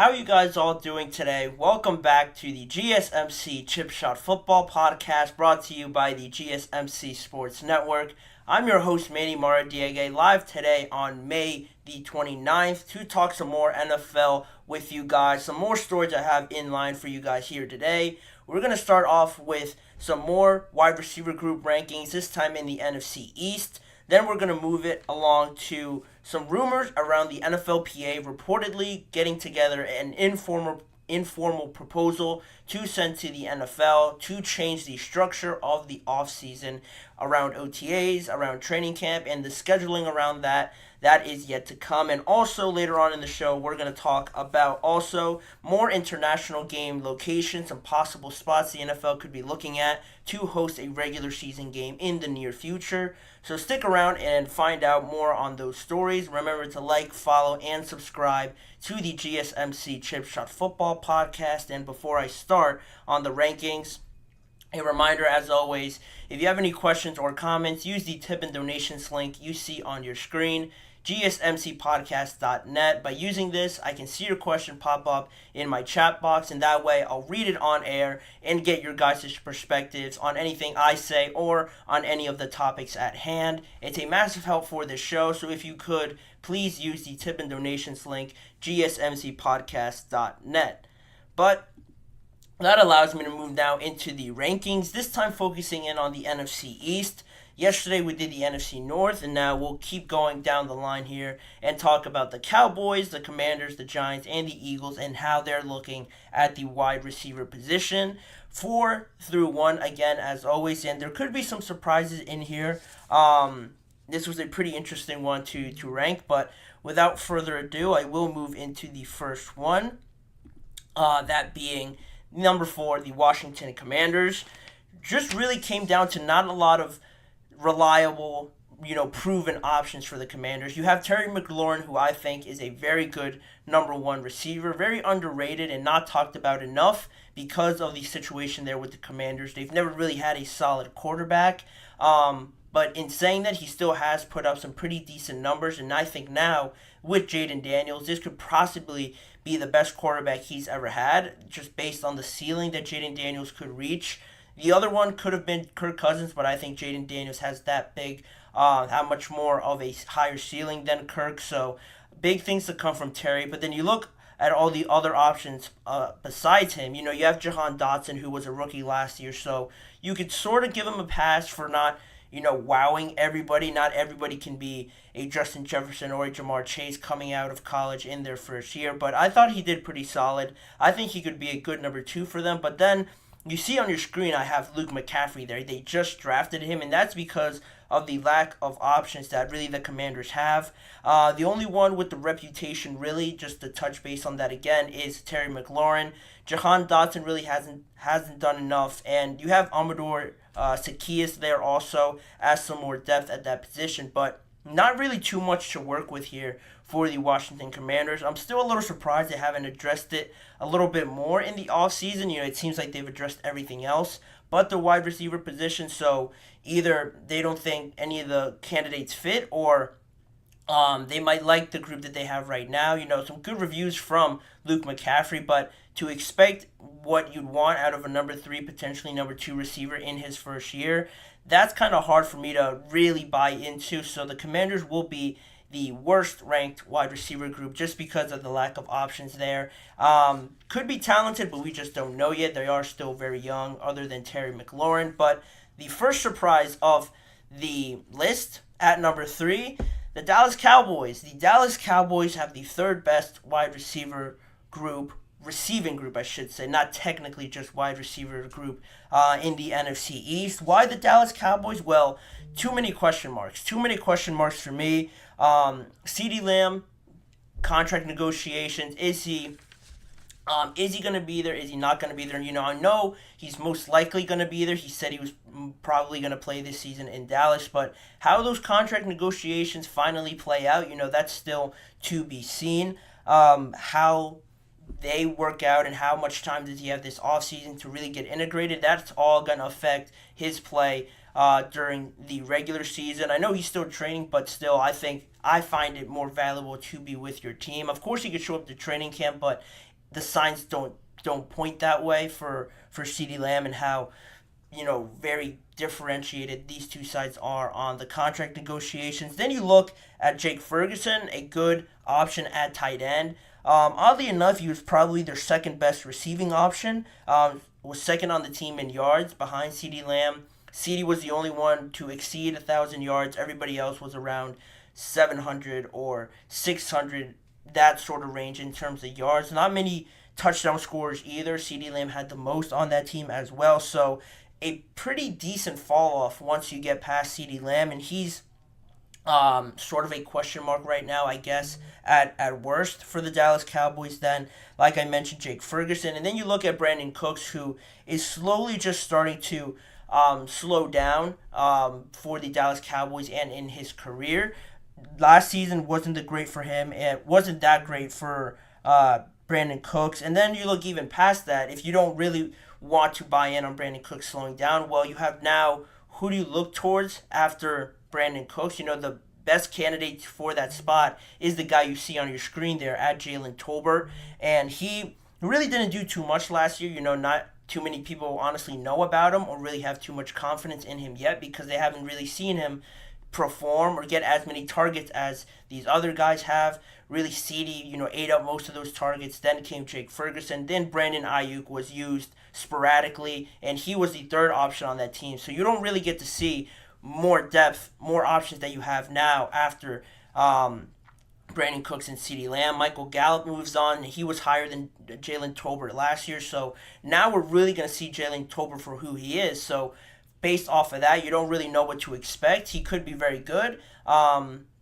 How are you guys all doing today? Welcome back to the GSMC Chip Shot Football Podcast brought to you by the GSMC Sports Network. I'm your host, Manny Maradiegue, live today on May the 29th to talk some more NFL with you guys. Some more stories I have in line for you guys here today. We're going to start off with some more wide receiver group rankings, this time in the NFC East. Then we're going to move it along to some rumors around the NFLPA reportedly getting together an informal proposal to send to the NFL to change the structure of the offseason around OTAs, around training camp, and the scheduling around that. That is yet to come. And also later on in the show, we're going to talk about also more international game locations and possible spots the NFL could be looking at to host a regular season game in the near future. So stick around and find out more on those stories. Remember to like, follow, and subscribe to the GSMC Chip Shot Football Podcast. And before I start on the rankings, a reminder, as always, if you have any questions or comments, use the tip and donations link you see on your screen, GSMCPodcast.net. By using this, I can see your question pop up in my chat box, and that way I'll read it on air and get your guys' perspectives on anything I say or on any of the topics at hand. It's a massive help for this show, so if you could, please use the tip and donations link, GSMCPodcast.net. But that allows me to move now into the rankings, this time focusing in on the NFC East. Yesterday we did the NFC North, and now we'll keep going down the line here and talk about the Cowboys, the Commanders, the Giants, and the Eagles, and how they're looking at the wide receiver position. 4 through 1, again, as always, and there could be some surprises in here. This was a pretty interesting one to rank, but without further ado, I will move into the first one, that being number 4, the Washington Commanders. Just really came down to not a lot of reliable, proven options for the Commanders. You have Terry McLaurin, who I think is a very good number 1 receiver, very underrated and not talked about enough because of the situation there with the Commanders. They've never really had a solid quarterback, but in saying that, he still has put up some pretty decent numbers, and I think now with Jayden Daniels, this could possibly be the best quarterback he's ever had, just based on the ceiling that Jayden Daniels could reach. The other one could have been Kirk Cousins, but I think Jayden Daniels has that big, how much more of a higher ceiling than Kirk. So big things to come from Terry. But then you look at all the other options besides him. You have Jahan Dotson, who was a rookie last year. So you could sort of give him a pass for not, wowing everybody. Not everybody can be a Justin Jefferson or a Jamar Chase coming out of college in their first year. But I thought he did pretty solid. I think he could be a good number 2 for them. But then you see on your screen I have Luke McCaffrey there. They just drafted him, and that's because of the lack of options that really the Commanders have. The only one with the reputation, really, just to touch base on that again, is Terry McLaurin. Jahan Dotson really hasn't done enough, and you have Amador Zaccheaus there also as some more depth at that position, but not really too much to work with here for the Washington Commanders. I'm still a little surprised they haven't addressed it a little bit more in the offseason. It seems like they've addressed everything else but the wide receiver position, so either they don't think any of the candidates fit, or they might like the group that they have right now. Some good reviews from Luke McCaffrey, but to expect what you'd want out of a number 3, potentially number 2 receiver in his first year, that's kind of hard for me to really buy into. So the Commanders will be the worst ranked wide receiver group just because of the lack of options there. Could be talented, but we just don't know yet. They are still very young, other than Terry McLaurin. But the first surprise of the list at number 3, the Dallas Cowboys. The Dallas Cowboys have the 3rd best wide receiver group, receiving group, I should say, not technically just wide receiver group in the NFC East. Why the Dallas Cowboys? Well, too many question marks. Too many question marks for me. Ceedee Lamb, contract negotiations. Is he going to be there? Is he not going to be there? I know he's most likely going to be there. He said he was probably going to play this season in Dallas, but how those contract negotiations finally play out, that's still to be seen. How they work out and how much time does he have this offseason to really get integrated, that's all going to affect his play during the regular season. I know he's still training, but still, I find it more valuable to be with your team. Of course, he could show up to training camp, but the signs don't point that way for Ceedee Lamb and how very differentiated these two sides are on the contract negotiations. Then you look at Jake Ferguson, a good option at tight end. Oddly enough, he was probably their second best receiving option. Was second on the team in yards behind Ceedee Lamb. Ceedee was the only one to exceed 1,000 yards. Everybody else was around 700 or 600, that sort of range in terms of yards. Not many touchdown scorers either. Ceedee Lamb had the most on that team as well. So a pretty decent fall off once you get past Ceedee Lamb, and he's sort of a question mark right now, I guess, at worst for the Dallas Cowboys. Then, like I mentioned, Jake Ferguson, and then you look at Brandon Cooks, who is slowly just starting to slow down for the Dallas Cowboys and in his career. Last season wasn't that great for him. It wasn't that great for Brandon Cooks. And then you look even past that. If you don't really want to buy in on Brandon Cooks slowing down, well, you have now, who do you look towards after Brandon Cooks? The best candidate for that spot is the guy you see on your screen there at Jalen Tolbert. And he really didn't do too much last year. Not too many people honestly know about him or really have too much confidence in him yet because they haven't really seen him perform or get as many targets as these other guys have. Really, Ceedee, ate up most of those targets. Then came Jake Ferguson. Then Brandon Ayuk was used sporadically, and he was the third option on that team. So you don't really get to see more depth, more options that you have now after Brandon Cooks and Ceedee Lamb. Michael Gallup moves on. He was higher than Jalen Tolbert last year. So now we're really going to see Jalen Tolbert for who he is. So based off of that, you don't really know what to expect. He could be very good,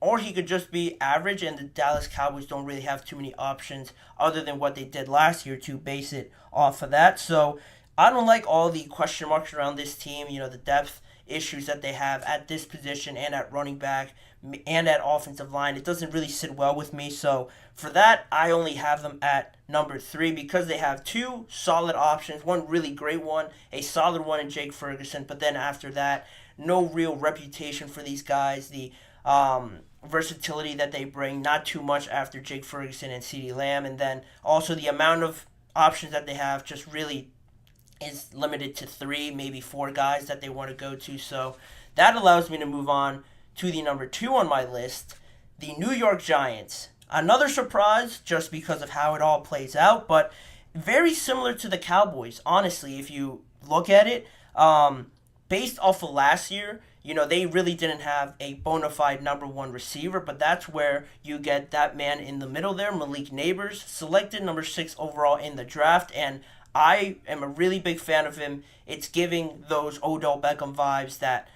or he could just be average, and the Dallas Cowboys don't really have too many options other than what they did last year to base it off of that. So I don't like all the question marks around this team, the depth issues that they have at this position and at running back and at offensive line. It doesn't really sit well with me. So for that, I only have them at number 3 because they have two solid options, one really great one, a solid one in Jake Ferguson, but then after that, no real reputation for these guys. The versatility that they bring, not too much after Jake Ferguson and Ceedee Lamb, and then also the amount of options that they have just really is limited to 3, maybe 4 guys that they want to go to. So that allows me to move on to the number 2 on my list, the New York Giants. Another surprise just because of how it all plays out, but very similar to the Cowboys, honestly, if you look at it. Based off of last year, they really didn't have a bona fide number 1 receiver, but that's where you get that man in the middle there, Malik Nabers, selected number 6 overall in the draft, and I am a really big fan of him. It's giving those Odell Beckham vibes that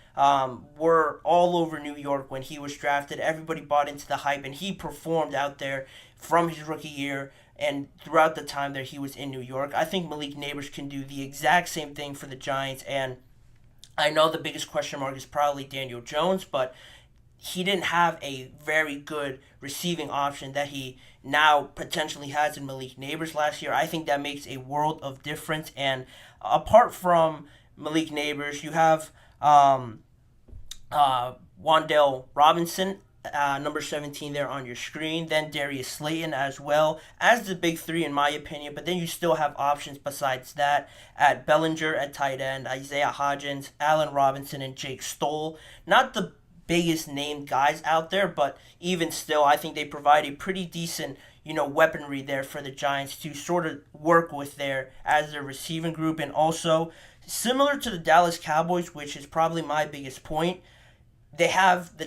were all over New York when he was drafted. Everybody bought into the hype, and he performed out there from his rookie year and throughout the time that he was in New York. I think Malik Nabers can do the exact same thing for the Giants, and I know the biggest question mark is probably Daniel Jones, but he didn't have a very good receiving option that he now potentially has in Malik Nabers last year. I think that makes a world of difference. And apart from Malik Nabers, you have Wan'Dale Robinson, number 17 there on your screen. Then Darius Slayton as well as the big 3 in my opinion. But then you still have options besides that at Bellinger at tight end, Isaiah Hodgins, Allen Robinson, and Jake Stoll. Not the biggest named guys out there, but even still, I think they provide a pretty decent, weaponry there for the Giants to sort of work with there as their receiving group. And also, similar to the Dallas Cowboys, which is probably my biggest point, the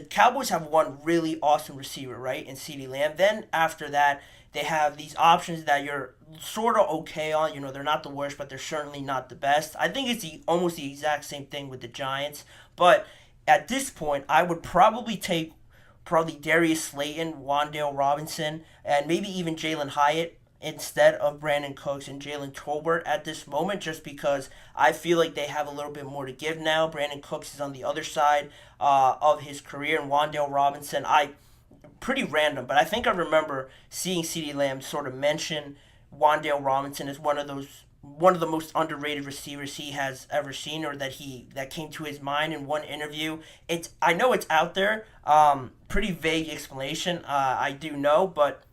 Cowboys have one really awesome receiver, right, in Ceedee Lamb. Then after that, they have these options that you're sort of okay on. They're not the worst, but they're certainly not the best. I think it's almost the exact same thing with the Giants, but at this point, I would probably take Darius Slayton, Wan'Dale Robinson, and maybe even Jalen Hyatt instead of Brandon Cooks and Jalen Tolbert at this moment, just because I feel like they have a little bit more to give now. Brandon Cooks is on the other side of his career, and Wan'Dale Robinson, pretty random, but I think I remember seeing Ceedee Lamb sort of mention Wan'Dale Robinson as one of the most underrated receivers he has ever seen, or that came to his mind in one interview. I know it's out there, pretty vague explanation, I do know, but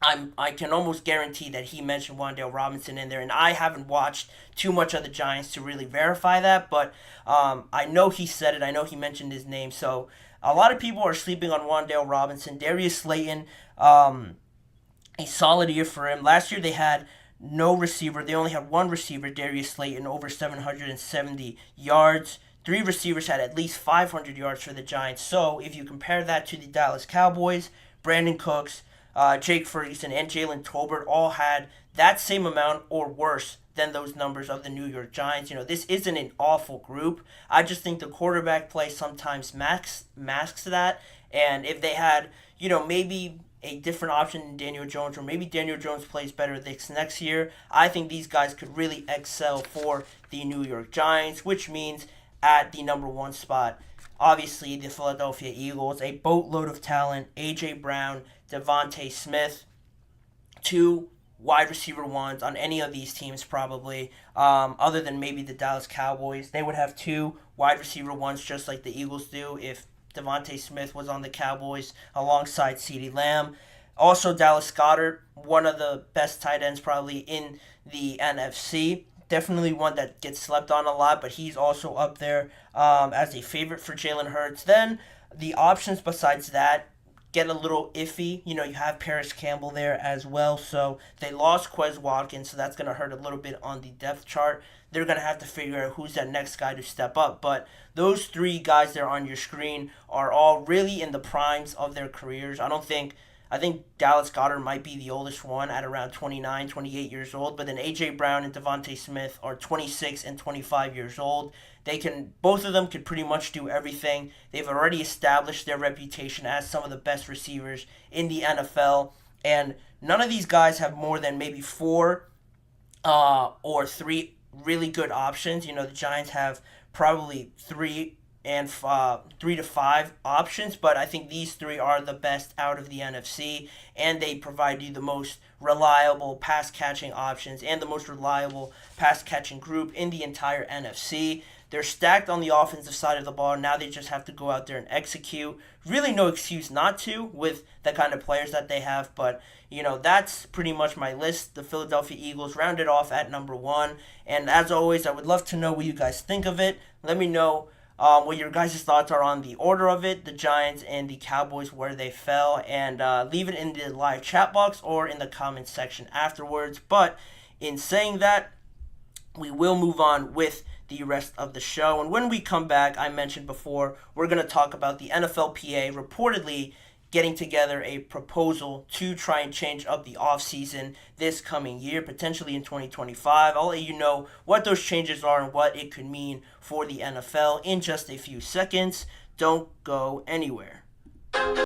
I can almost guarantee that he mentioned Wan'Dale Robinson in there, and I haven't watched too much of the Giants to really verify that, but I know he said it. I know he mentioned his name. So a lot of people are sleeping on Wan'Dale Robinson. Darius Slayton, a solid year for him. Last year they had no receiver. They only had one receiver, Darius Slayton, over 770 yards. Three receivers had at least 500 yards for the Giants. So if you compare that to the Dallas Cowboys, Brandon Cooks, Jake Ferguson, and Jalen Tolbert all had that same amount or worse than those numbers of the New York Giants. This isn't an awful group. I just think the quarterback play sometimes masks that. And if they had, maybe a different option than Daniel Jones, or maybe Daniel Jones plays better this next year, I think these guys could really excel for the New York Giants, which means at the number one spot, obviously the Philadelphia Eagles, a boatload of talent, A.J. Brown, Devontae Smith, two wide receiver ones on any of these teams probably, other than maybe the Dallas Cowboys. They would have two wide receiver ones just like the Eagles do if Devontae Smith was on the Cowboys alongside Ceedee Lamb. Also, Dallas Goedert, one of the best tight ends probably in the NFC. Definitely one that gets slept on a lot, but he's also up there as a favorite for Jalen Hurts. Then the options besides that get a little iffy. You have Paris Campbell there as well. So they lost Quez Watkins, so that's going to hurt a little bit on the depth chart. They're going to have to figure out who's that next guy to step up. But those three guys there on your screen are all really in the primes of their careers. I think Dallas Goedert might be the oldest one at around 29, 28 years old, but then A.J. Brown and Devontae Smith are 26 and 25 years old. Both of them could pretty much do everything. They've already established their reputation as some of the best receivers in the NFL, and none of these guys have more than maybe four or three really good options. The Giants have probably three to five options, but I think these three are the best out of the NFC, and they provide you the most reliable pass catching options and the most reliable pass catching group in the entire NFC. They're stacked on the offensive side of the ball. Now they just have to go out there and execute. Really no excuse not to with the kind of players that they have, but that's pretty much my list. The Philadelphia Eagles rounded off at number one, and as always, I would love to know what you guys think of it. Let me know what your guys' thoughts are on the order of it, the Giants and the Cowboys, where they fell, and leave it in the live chat box or in the comments section afterwards. But in saying that, we will move on with the rest of the show. And when we come back, I mentioned before, we're going to talk about the NFLPA reportedly getting together a proposal to try and change up the offseason this coming year, potentially in 2025. I'll let you know what those changes are and what it could mean for the NFL in just a few seconds. Don't go anywhere.